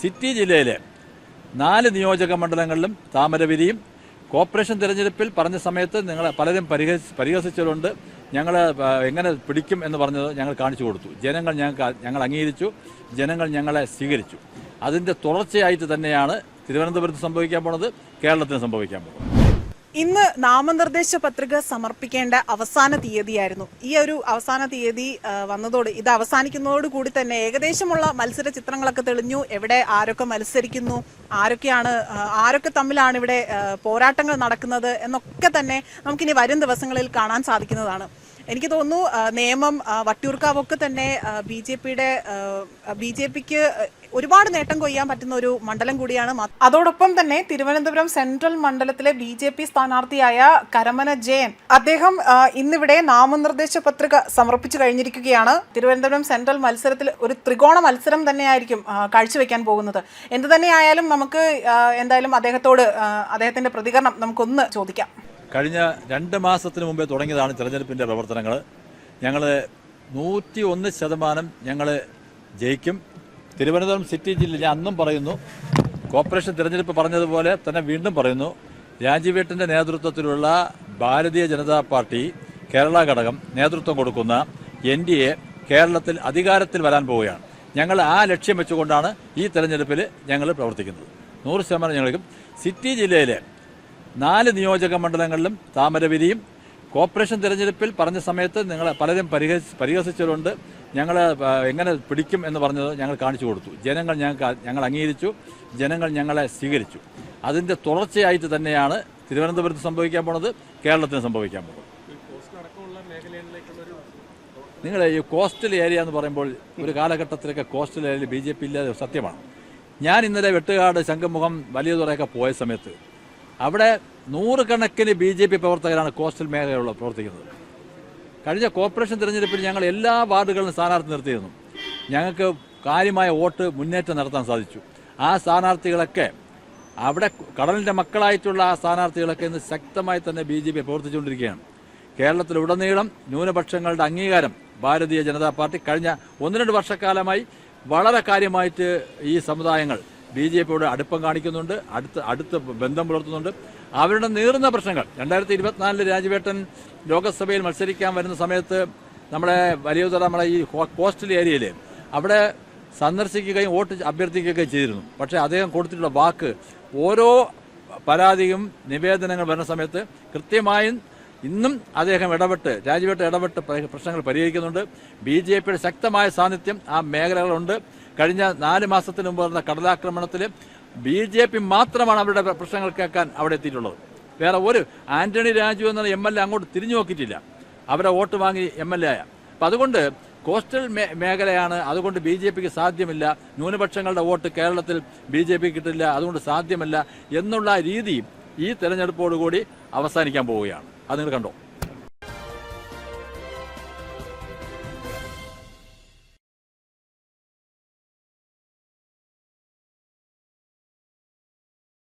City ജില്ലയിലെ 4 നിയോജക മണ്ഡലങ്ങളിലും താമരവിരിയും കോർപ്പറേഷൻ തിരഞ്ഞെടുപ്പിൽ പറഞ്ഞ സമയത്ത് നിങ്ങൾ പലരും പരിഹസിച്ചതുകൊണ്ട് ഞങ്ങൾ എങ്ങനെ പിടിക്കും എന്ന് പറഞ്ഞത് ഞങ്ങൾ കാണിച്ചു കൊടുത്തു. ഞങ്ങൾ അംഗീകരിച്ചു, ജനങ്ങൾ ഞങ്ങളെ സ്വീകരിച്ചു. അതിൻ്റെ തുടർച്ചയായിട്ട് തന്നെയാണ് തിരുവനന്തപുരത്ത് സംഭവിക്കാൻ പോണത്, കേരളത്തിന് സംഭവിക്കാൻ പോകുന്നത്. ഇന്ന് നാമനിർദ്ദേശ പത്രിക സമർപ്പിക്കേണ്ട അവസാന തീയതിയായിരുന്നു. ഈ ഒരു അവസാന തീയതി വന്നതോട് ഇത് അവസാനിക്കുന്നതോടുകൂടി തന്നെ ഏകദേശമുള്ള മത്സര ചിത്രങ്ങളൊക്കെ തെളിഞ്ഞു. എവിടെ ആരൊക്കെ മത്സരിക്കുന്നു, ആരൊക്കെ തമ്മിലാണ് ഇവിടെ പോരാട്ടങ്ങൾ നടക്കുന്നത് എന്നൊക്കെ തന്നെ നമുക്കിനി വരും ദിവസങ്ങളിൽ കാണാൻ സാധിക്കുന്നതാണ്. എനിക്ക് തോന്നുന്നു നേമം, വട്ടിയൂർക്കാവൊക്കെ തന്നെ ബി ജെ പിക്ക് ഒരുപാട് നേട്ടം കൊയ്യാൻ പറ്റുന്ന ഒരു മണ്ഡലം കൂടിയാണ്. അതോടൊപ്പം തന്നെ തിരുവനന്തപുരം സെൻട്രൽ മണ്ഡലത്തിലെ BJP സ്ഥാനാർത്ഥിയായ കരമന ജയൻ അദ്ദേഹം ഇന്നിവിടെ നാമനിർദ്ദേശ പത്രിക സമർപ്പിച്ചു കഴിഞ്ഞിരിക്കുകയാണ്. തിരുവനന്തപുരം സെൻട്രൽ മത്സരത്തിൽ ഒരു ത്രികോണ മത്സരം തന്നെയായിരിക്കും കാഴ്ചവെക്കാൻ പോകുന്നത്. എന്തു തന്നെയായാലും നമുക്ക് എന്തായാലും അദ്ദേഹത്തിന്റെ പ്രതികരണം നമുക്കൊന്ന് ചോദിക്കാം. കഴിഞ്ഞ 2 മാസത്തിന് മുമ്പേ തുടങ്ങിയതാണ് തിരഞ്ഞെടുപ്പിൻ്റെ പ്രവർത്തനങ്ങൾ. ഞങ്ങൾ 101% ഞങ്ങൾ ജയിക്കും. തിരുവനന്തപുരം സിറ്റി ജില്ല ഞാൻ അന്നും പറയുന്നു, കോർപ്പറേഷൻ തിരഞ്ഞെടുപ്പ് പറഞ്ഞതുപോലെ തന്നെ വീണ്ടും പറയുന്നു, രാജീവേട്ടൻ്റെ നേതൃത്വത്തിലുള്ള ഭാരതീയ ജനതാ പാർട്ടി കേരള ഘടകം നേതൃത്വം കൊടുക്കുന്ന NDA കേരളത്തിൽ അധികാരത്തിൽ വരാൻ പോവുകയാണ്. ഞങ്ങൾ ആ ലക്ഷ്യം വെച്ചുകൊണ്ടാണ് ഈ തെരഞ്ഞെടുപ്പിൽ ഞങ്ങൾ പ്രവർത്തിക്കുന്നത്. 100% ഞങ്ങൾക്കും. സിറ്റി ജില്ലയിലെ 4 നിയോജക മണ്ഡലങ്ങളിലും താമരവിരിയും കോർപ്പറേഷൻ തിരഞ്ഞെടുപ്പിൽ പറഞ്ഞ സമയത്ത് നിങ്ങൾ പലരും പരിഹസിച്ചതുകൊണ്ട് ഞങ്ങൾ എങ്ങനെ പിടിക്കും എന്ന് പറഞ്ഞത് ഞങ്ങൾ കാണിച്ചു കൊടുത്തു. ഞങ്ങൾ അംഗീകരിച്ചു, ജനങ്ങൾ ഞങ്ങളെ സ്വീകരിച്ചു. അതിൻ്റെ തുടർച്ചയായിട്ട് തന്നെയാണ് തിരുവനന്തപുരത്ത് സംഭവിക്കാൻ പോണത്, കേരളത്തിന് സംഭവിക്കാൻ പോകുന്നത്. നിങ്ങൾ ഈ കോസ്റ്റൽ ഏരിയ എന്ന് പറയുമ്പോൾ ഒരു കാലഘട്ടത്തിലൊക്കെ കോസ്റ്റൽ ഏരിയയിൽ BJP ഇല്ലാതെ സത്യമാണ്. ഞാൻ ഇന്നലെ വെട്ടുകാട്, ശംഖുമുഖം, വലിയതുറയൊക്കെ പോയ സമയത്ത് അവിടെ 100 കണക്കിന് BJP പ്രവർത്തകരാണ് കോസ്റ്റൽ മേഖലയിലുള്ള പ്രവർത്തിക്കുന്നത്. കഴിഞ്ഞ കോർപ്പറേഷൻ തിരഞ്ഞെടുപ്പിൽ ഞങ്ങൾ എല്ലാ വാർഡുകളിലും സ്ഥാനാർത്ഥി നിർത്തിയിരുന്നു. ഞങ്ങൾക്ക് കാര്യമായ വോട്ട് മുന്നേറ്റം നടത്താൻ സാധിച്ചു. ആ സ്ഥാനാർത്ഥികളൊക്കെ അവിടെ കടലിൻ്റെ മക്കളായിട്ടുള്ള ആ സ്ഥാനാർത്ഥികളൊക്കെ ഇന്ന് ശക്തമായി തന്നെ BJP പ്രവർത്തിച്ചുകൊണ്ടിരിക്കുകയാണ്. കേരളത്തിലുടനീളം ന്യൂനപക്ഷങ്ങളുടെ അംഗീകാരം ഭാരതീയ ജനതാ പാർട്ടി കഴിഞ്ഞ 1-2 വർഷക്കാലമായി വളരെ കാര്യമായിട്ട് ഈ സമുദായങ്ങൾ BJPയോട് അടുപ്പം കാണിക്കുന്നുണ്ട്, അടുത്ത് ബന്ധം പുലർത്തുന്നുണ്ട്. അവരുടെ നീറുന്ന പ്രശ്നങ്ങൾ 2024 രാജീവേട്ടൻ ലോകസഭയിൽ മത്സരിക്കാൻ വരുന്ന സമയത്ത് നമ്മളെ നമ്മളെ ഈ കോസ്റ്റൽ ഏരിയയിൽ അവിടെ സന്ദർശിക്കുകയും വോട്ട് അഭ്യർത്ഥിക്കുകയും ചെയ്തിരുന്നു. പക്ഷേ അദ്ദേഹം കൊടുത്തിട്ടുള്ള വാക്ക് ഓരോ പരാതിയും നിവേദനങ്ങൾ വരുന്ന സമയത്ത് കൃത്യമായും ഇന്നും അദ്ദേഹം രാജീവേട്ടൻ ഇടപെട്ട് പ്രശ്നങ്ങൾ പരിഹരിക്കുന്നുണ്ട്. BJPയുടെ ശക്തമായ സാന്നിധ്യം ആ മേഖലകളുണ്ട്. കഴിഞ്ഞ 4 മാസത്തിന് മുമ്പ് നടന്ന കടലാക്രമണത്തിൽ BJP മാത്രമാണ് അവരുടെ പ്രശ്നങ്ങൾ കേൾക്കാൻ അവിടെ എത്തിയിട്ടുള്ളത്. വേറെ ഒരു ആന്റണി രാജു എന്ന MLA അങ്ങോട്ട് തിരിഞ്ഞു നോക്കിയിട്ടില്ല. അവരെ വോട്ട് വാങ്ങി MLA ആയ. അപ്പം അതുകൊണ്ട് കോസ്റ്റൽ മേഖലയാണ്, അതുകൊണ്ട് BJPക്ക് സാധ്യമല്ല. ന്യൂനപക്ഷങ്ങളുടെ വോട്ട് കേരളത്തിൽ BJP കിട്ടില്ല, അതുകൊണ്ട് സാധ്യമല്ല എന്നുള്ള രീതി ഈ തെരഞ്ഞെടുപ്പോടുകൂടി അവസാനിക്കാൻ പോവുകയാണ്. അത് നിങ്ങൾ കണ്ടോ?